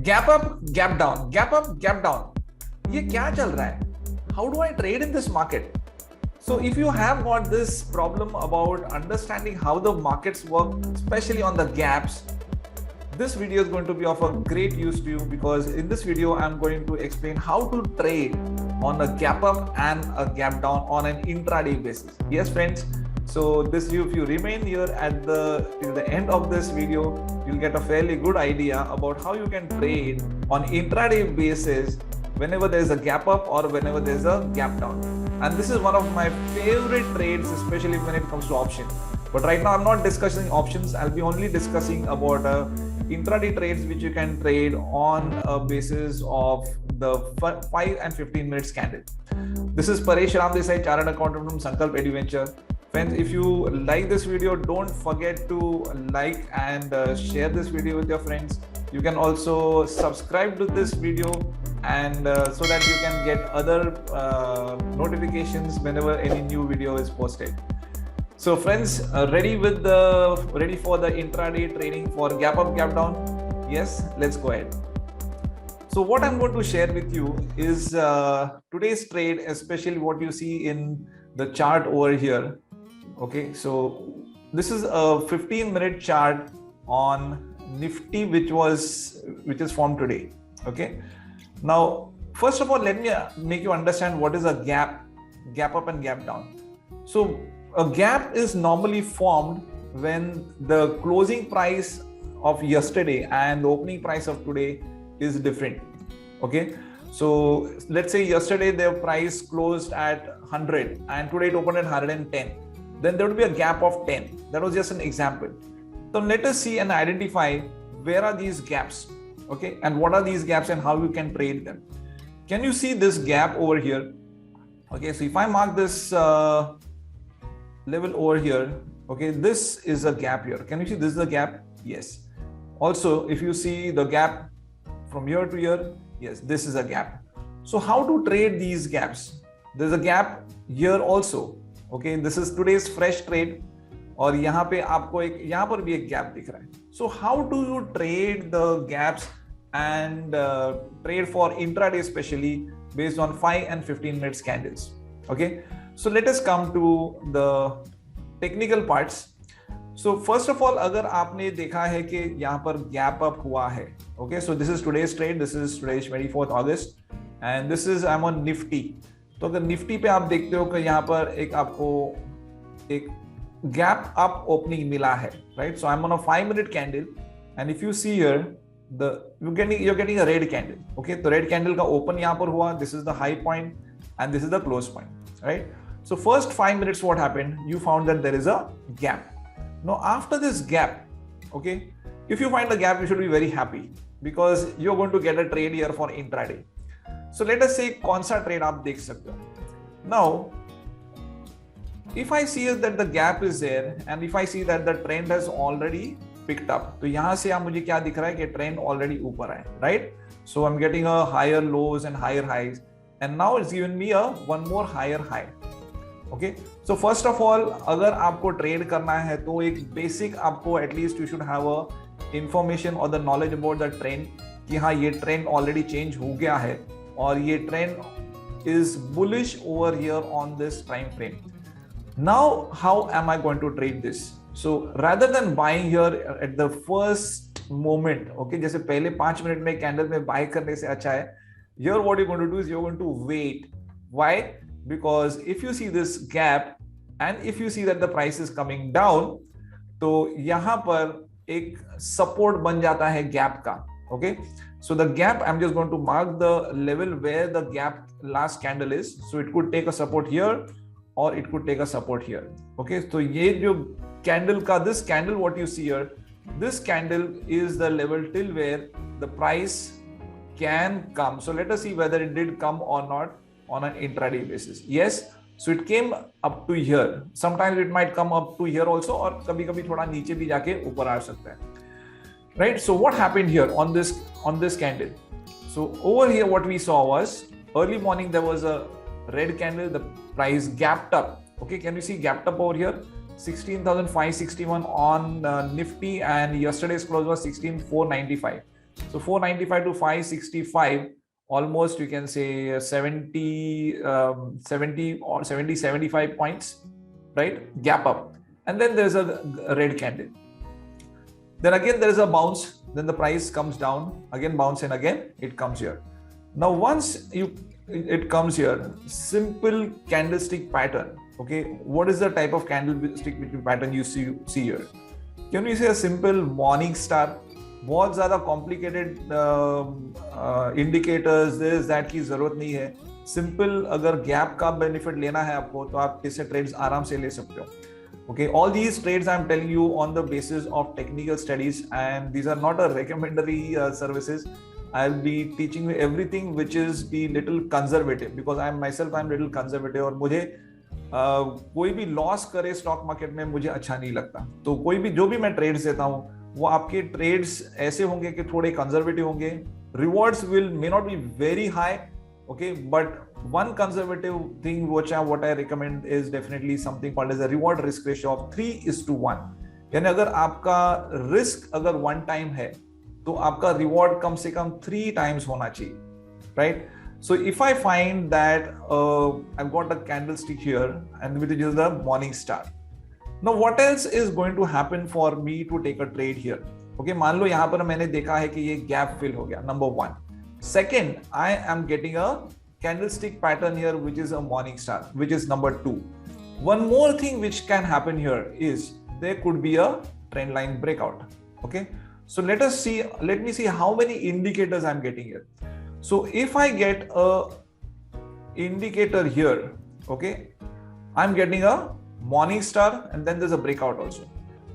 Gap up gap down, gap up gap down, ये क्या चल रहा है? How do I trade in this market? So if you have got this problem about understanding how the markets work, especially on the gaps, this video is going to be of a great use to you, because in this video I'm going to explain how to trade on a gap up and a gap down on an intraday basis. Yes friends, so this if you remain here at till the end of this video, you'll get a fairly good idea about how you can trade on intraday basis whenever there is a gap up or whenever there is a gap down. And this is one of my favorite trades, especially when it comes to option. But right now I'm not discussing options. I'll be only discussing about intraday trades which you can trade on a basis of the 5 and 15 minutes candle. This is Paresh Ramdesai, chartered accountant from Sankalp EduVenture. Friends, if you like this video, don't forget to like and share this video with your friends. You can also subscribe to this video and so that you can get other notifications whenever any new video is posted. So friends, ready for the intraday trading for gap up gap down? Yes, let's go ahead. So what I'm going to share with you is today's trade, especially what you see in the chart over here. Okay, so this is a 15-minute chart on Nifty which is formed today. Okay, now first of all, let me make you understand what is a gap up and gap down. So a gap is normally formed when the closing price of yesterday and the opening price of today is different. Okay, so let's say yesterday their price closed at 100 and today it opened at 110. Then there would be a gap of 10. That was just an example. So let us see and identify where are these gaps, okay, and what are these gaps and how you can trade them. Can you see this gap over here? Okay, so if I mark this level over here, okay, this is a gap here. Can you see this is a gap? Yes. Also, if you see the gap from here to here, yes, this is a gap. So how to trade these gaps? There's a gap here also. Okay, this is today's fresh trade. और यहाँ पे आपको यहाँ पर भी एक gap दिख रहा है. So how do you trade the gaps and trade for intraday, especially based on 5 and 15 minutes candles? Okay, so let us come to the technical parts. So first of all, अगर आपने देखा है कि यहाँ पर gap up हुआ है, okay, so this is today's trade. This is today's 24th August, and this is I'm on Nifty. तो अगर निफ्टी पे आप देखते हो कि यहाँ पर एक आपको एक gap up opening मिला है, right? So I'm on a 5-minute candle, and if you see here, you're getting a red candle. Okay, तो red candle का open यहाँ पर हुआ. This is the high point, and this is the close point, right? So first 5 minutes, what happened? You found that there is a gap. Now after this gap, okay, if you find a gap, you should be very happy because you're going to get a trade here for intraday. So let us say कौन सा trade आप देख सकते हो. Now, if I see that the gap is there and if I see that the trend has already picked up, तो यहाँ से आप मुझे क्या दिख रहा है कि trend already ऊपर है, right? So I'm getting a higher lows and higher highs, and now it's given me a one more higher high. Okay, so first of all, अगर आपको trade करना है तो एक basic आपको at least you should have a information or the knowledge about the trend कि हाँ ये trend already change हो गया है और ये trend is bullish over here on this time frame. Now how am I going to trade this? So rather than buying here at the first moment, okay, जैसे पहले 5 मिनट में candle में bye करने से अच्छा है, here what you're going to do is you're going to wait. Why? Because if you see this gap and if you see that the price is coming down, तो यहाँ पर एक support बन जाता है gap का. Okay, so the gap, I'm just going to mark the level where the gap last candle is. So it could take a support here or it could take a support here. Okay, so ये जो candle का, this candle what you see here, this candle is the level till where the price can come. So let us see whether it did come or not on an intraday basis. Yes, so it came up to here. Sometimes it might come up to here also, और कभी-कभी थोड़ा नीचे भी जाके ऊपर आ सकता है. Right? So what happened here on this candle? So over here what we saw was early morning there was a red candle, the price gapped up. Okay, can you see gapped up over here? 16,561 on Nifty, and yesterday's close was 16,495. So 495 to 565, almost you can say 70 or 75 points, right? Gap up. And then there's a red candle. Then again there is a bounce, then the price comes down, again bounce, and again it comes here. Now once it comes here, simple candlestick pattern. Okay, what is the type of candlestick pattern you see here? Can we say a simple morning star? बहुत ज़्यादा complicated indicators this that की ज़रूरत नहीं है. Simple अगर gap का benefit लेना है आपको तो आप इससे trades आराम से ले सकते हो. Okay, all these trades I'm telling you on the basis of technical studies, and these are not a recommendatory services. I'll be teaching you everything which is be little conservative, because I'm little conservative, और मुझे कोई भी loss करे stock market में मुझे अच्छा नहीं लगता. तो कोई भी जो भी मैं ट्रेड्स देता हूँ वो आपके ट्रेड्स ऐसे होंगे कि थोड़े कंजर्वेटिव होंगे. Rewards will may not be very high, okay, but one conservative thing what I recommend is definitely something called as a reward risk ratio of 3:1. यानी अगर आपका रिस्क अगर 1 टाइम है तो आपका रिवॉर्ड कम से कम 3 टाइम्स होना चाहिए, right? So if I find that I've got a candlestick here and which is the morning star. Now what else is going to happen for me to take a trade here? Okay, मान लो यहाँ पर मैंने देखा है कि ये gap fill हो गया, number 1. Second, I am getting a candlestick pattern here which is a morning star, which is number 2. One more thing which can happen here is there could be a trend line breakout. Okay, so let me see how many indicators I'm getting here. So if I get a indicator here, okay, I'm getting a morning star and then there's a breakout also,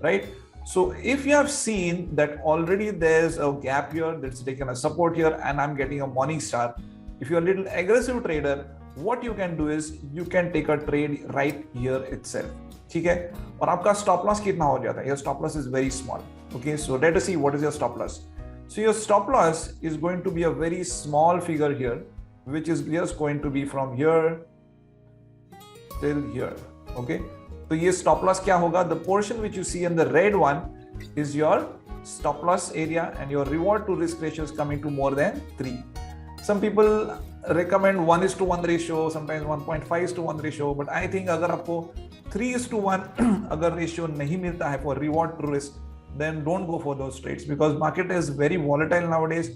right? So if you have seen that already there's a gap here that's taken a support here and I'm getting a morning star, if you're a little aggressive trader, what you can do is you can take a trade right here itself. ठीक है, और आपका stop loss कितना हो जाता है? Your stop loss is very small. Okay, so let us see what is your stop loss. So your stop loss is going to be a very small figure here, which is just going to be from here till here. Okay, so ये stop loss क्या होगा? The portion which you see in the red one is your stop loss area, and your reward to risk ratio is coming to more than 3. Some people recommend 1:1 ratio, sometimes 1.5:1 ratio, but I think अगर आपको 3:1 अगर ratio नहीं मिलता है for reward to risk, then don't go for those trades, because market is very volatile nowadays.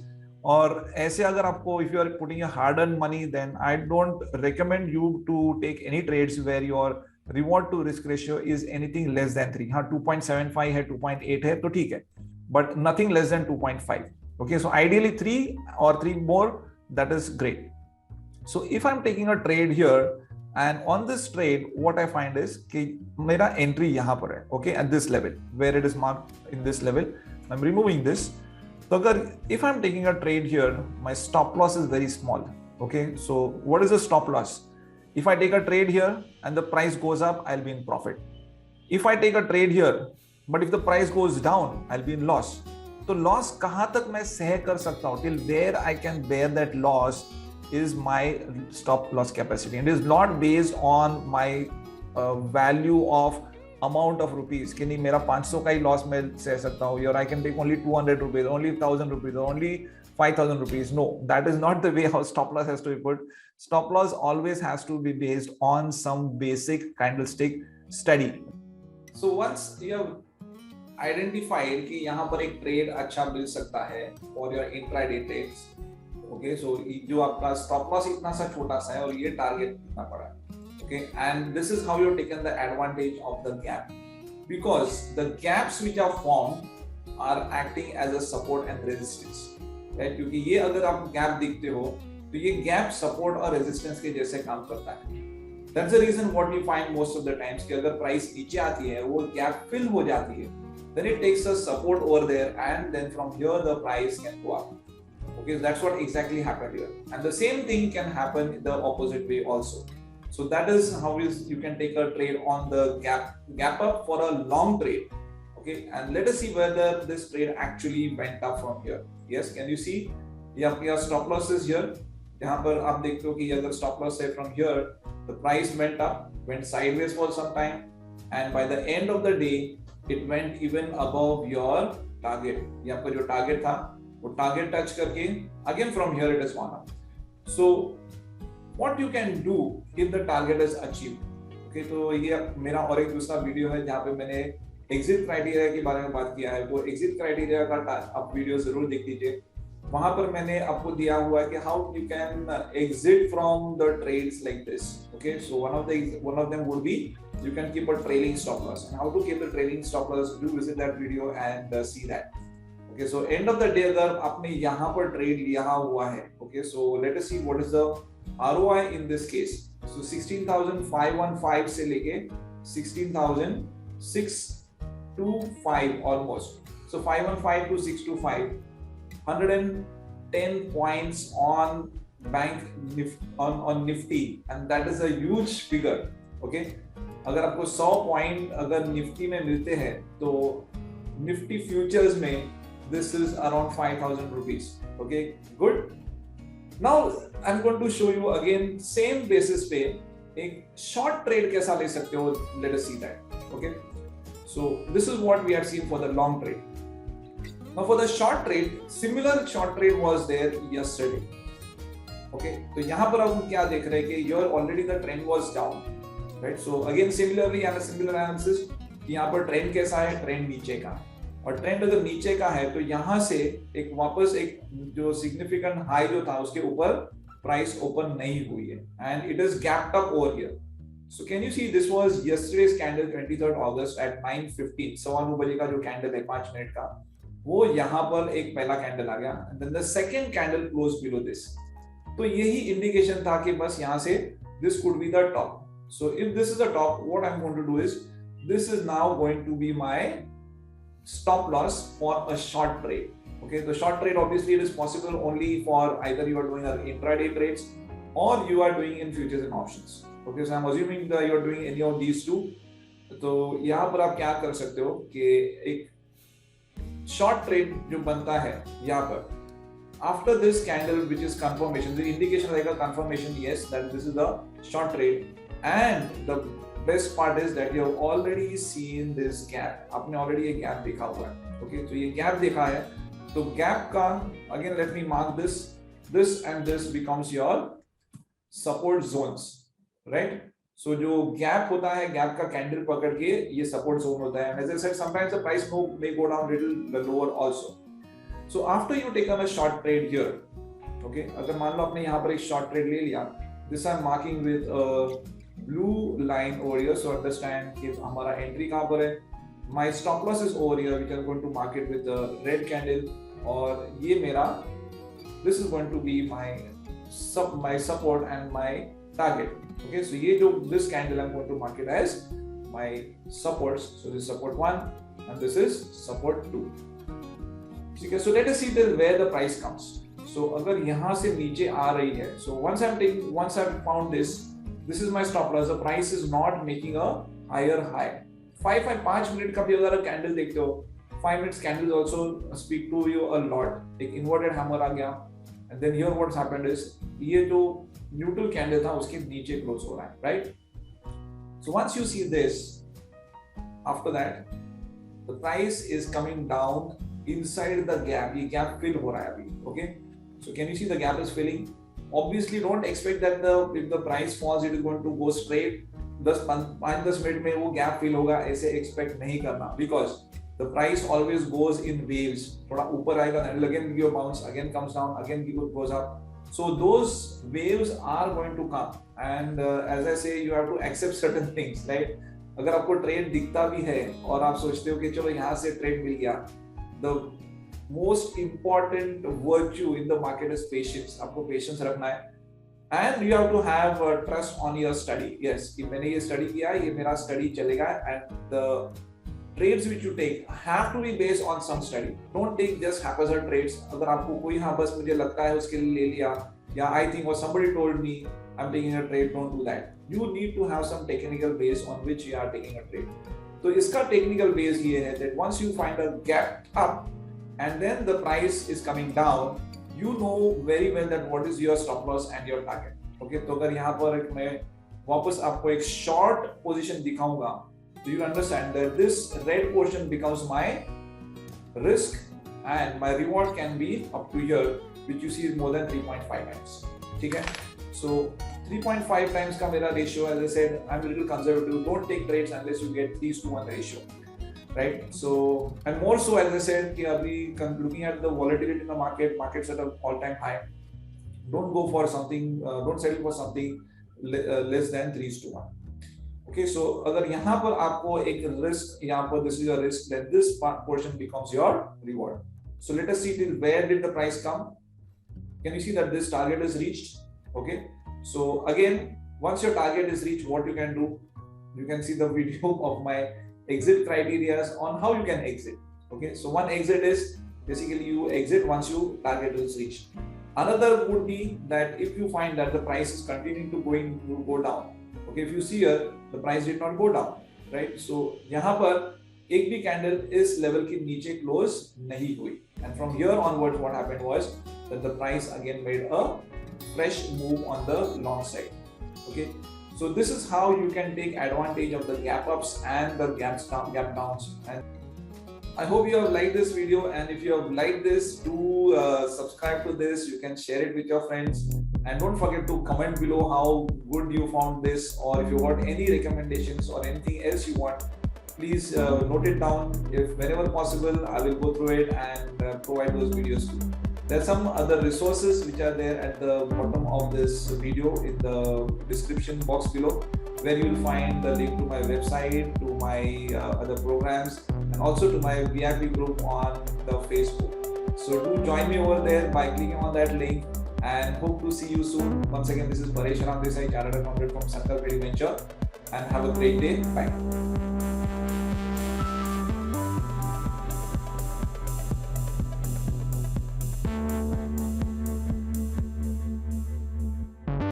और ऐसे अगर आपको if you are putting your hard-earned money, then I don't recommend you to take any trades where your reward to risk ratio is anything less than 3. हाँ, 2.75 है, 2.8 है तो ठीक है, but nothing less than 2.5. Okay, so ideally 3 or 3 more, that is great. So if I'm taking a trade here, and on this trade what I find is कि मेरा entry यहाँ पर है, okay, at this level where it is marked in this level, I'm removing this. So अगर if I'm taking a trade here, my stop loss is very small. Okay, so what is the stop loss? If I take a trade here and the price goes up, I'll be in profit. If I take a trade here, but if the price goes down, I'll be in loss. तो loss कहाँ तक मैं सह कर सकता हूँ? Till where I can bear that loss is my stop loss capacity, and it is not based on my value of amount of rupees कि नहीं मेरा 500 का ही loss मैं सह सकता हूँ, or I can take only 200 rupees, only 1000 rupees, or only 5000 rupees. No, that is not the way how stop loss has to be put. Stop loss always has to be based on some basic candlestick study. So once you have identified कि यहाँ पर एक trade अच्छा मिल सकता है for your intraday trades, okay, so जो आपका stop loss इतना सा छोटा सा है और ये target इतना बड़ा है, okay, and this is how you've taken the advantage of the gap, because the gaps which are formed are acting as a support and resistance, right? क्योंकि ये अगर आप gap देखते हो तो ये gap support और resistance के जैसे काम करता है. That's the reason what we find most of the times कि अगर price नीचे आती है वो gap fill हो जाती है, then it takes a support over there, and then from here the price can go up. Okay, so that's what exactly happened here, and the same thing can happen the opposite way also. So that is how you can take a trade on the gap up for a long trade. Okay, and let us see whether this trade actually went up from here. Yes, can you see? Your stop loss is here. यहाँ पर आप देखते हो कि अगर stop loss है from here, the price went up, went sideways for some time, and by the end of the day, it went even above your target. यहाँ पर जो target था वो टारगेट टच करके again from here it is gone up. So what you can do if the target is achieved. Okay, तो ये मेरा और एक दूसरा वीडियो है जहाँ पे मैंने एग्जिट क्राइटेरिया के बारे में बात किया है. तो एग्जिट क्राइटेरिया का आप वीडियो जरूर देख लीजिए. वहां पर मैंने आपको दिया हुआ है कि how you can exit from the trades like this. Okay, so one of them would be you can keep a trailing stop loss, and how to keep the trailing stop loss, do visit that video and see that. Okay, so end of the day अगर आपने यहाँ पर trade लिया हुआ है, okay, so let us see what is the ROI in this case. So 16,515 से लेके 16,625 almost. So 515 to 625, 110 points on Nifty, and that is a huge figure. Okay, अगर आपको 100 पॉइंट अगर निफ्टी में मिलते हैं तो निफ्टी फ्यूचर्स में this is around 5,000 rupees. Okay, good. Now I am going to show you again same basis पे एक शॉर्ट ट्रेड कैसा ले सकते हो. Let us see that. Okay, so this is what we have seen for the long trade. Now for the short trade, similar short trade was there yesterday. Okay, तो यहां पर हम क्या देख रहे हैं कि your already the trend was down. Right? So again similarly and a similar analysis कि यहाँ पर ट्रेंड कैसा है, ट्रेंड नीचे का, और ट्रेंड अगर नीचे का है तो यहाँ से एक वापस एक जो सिग्निफिकेंट हाई जो था उसके ऊपर प्राइस ओपन नहीं हुई है and it is gapped up over here. So can you see this was yesterday's candle 23rd August at 9:15, 9:15 बजे का जो कैंडल है 5 मिनट का, वो यहाँ पर एक पहला कैंडल आ गया and then the second candle close below this. तो यही इंडिकेशन था कि बस यहाँ से this could be the top. So if this is the top, what I'm going to do is, this is now going to be my stop loss for a short trade. Okay, the short trade obviously it is possible only for either you are doing an intraday trades or you are doing in futures and options. Okay, so I'm assuming that you are doing any of these two. तो यहाँ पर आप क्या कर सकते हो कि एक short trade जो बनता है यहाँ पर, after this candle which is confirmation, the indication like a confirmation, yes, that this is the short trade. And the best part is that you have already seen this gap. आपने already ये gap देखा हुआ है. Okay, तो ये gap देखा है. तो gap का again let me mark this. This and this becomes your support zones, right? So जो gap होता है, gap का candle पकड़ के ये support zone होता है. As I said, sometimes the price may go down little lower also. So after you taken a short trade here, okay, अगर मान लो आपने यहाँ पर एक short trade ले लिया, this I'm marking with a blue line over here, so understand कि हमारा entry कहाँ पर है. My stop loss is over here, which I'm going to mark it with the red candle, और ये मेरा this is going to be my support and my target. Okay, so ये जो this candle I'm going to mark it as my supports. So this is support 1 and this is support 2. ठीक है, so let us see till where the price comes. So अगर यहाँ से नीचे आ रही है, so once I've found this is my stop loss. The price is not making a higher high. 5 minute का भी अगर आप कैंडल देखते हो, 5 minutes candles also speak to you a lot. एक inverted hammer आ गया, and then here what's happened is ये जो neutral candle था उसके नीचे close हो रहा है, right? So once you see this, after that the price is coming down inside the gap. ये gap fill हो रहा है अभी. Okay, so can you see the gap is filling? Obviously don't expect that if the price falls it is going to go straight 5-10 minute में वो gap fill होगा, ऐसे expect नहीं करना, because the price always goes in waves. थोड़ा ऊपर आएगा then again give a bounce, again comes down, again goes up. So those waves are going to come and as I say you have to accept certain things, right? अगर आपको trade दिखता भी है और आप सोचते हो कि चलो यहाँ से ट्रेड मिल गया, the most important virtue in the market is patience. आपको patience रखना है and you have to have trust on your study. Yes, कि मैंने ये study किया, ये मेरा study चलेगा, and the trades which you take have to be based on some study. Don't take just haphazard trades. अगर आपको कोई हाँ बस मुझे लगता है उसके लिए ले लिया, या I think or somebody told me I'm taking a trade, don't do that. You need to have some technical base on which you are taking a trade. तो इसका technical base ये है that once you find a gap up and then the price is coming down, you know very well that what is your stop loss and your target. Okay, तो अगर यहाँ पर मैं वापस आपको एक short position दिखाऊंगा, do you understand that this red portion becomes my risk and my reward can be up to here, which you see is more than 3.5 times. Okay, so 3.5 times ka mera ratio, as I said, I'm a little conservative. Don't take trades unless you get 3:1 ratio, right? So, and more so, as I said, looking at the volatility in the market's at an all-time high. Don't go for something, don't settle for something less than 3:1. Okay, so अगर यहाँ पर आपको एक risk, यहाँ पर this is a risk, then this portion becomes your reward. So let us see till where did the price come. Can you see that this target is reached? Okay, so again, once your target is reached, what you can do, you can see the video of my exit criteria on how you can exit. Okay, so one exit is basically you exit once your target is reached. Another would be that if you find that the price is continuing to go down. Okay, if you see here, the price did not go down, right? So यहाँ पर एक भी candle इस level के नीचे close नहीं हुई, and from here onwards what happened was that the price again made a fresh move on the long side. Okay, so this is how you can take advantage of the gap ups and the gap downs. And I hope you have liked this video, and if you have liked this, do subscribe to this. You can share it with your friends, and don't forget to comment below how good you found this, or if you want any recommendations or anything else you want, please note it down. If whenever possible, I will go through it and provide those videos too. There are some other resources which are there at the bottom of this video in the description box below, where you will find the link to my website, to my other programs, and also to my VIP group on the Facebook. So do join me over there by clicking on that link, and hope to see you soon. Once again, this is Paresh Ram Desai, Chartered Accountant from Sankalp Venture, and have a great day. Bye.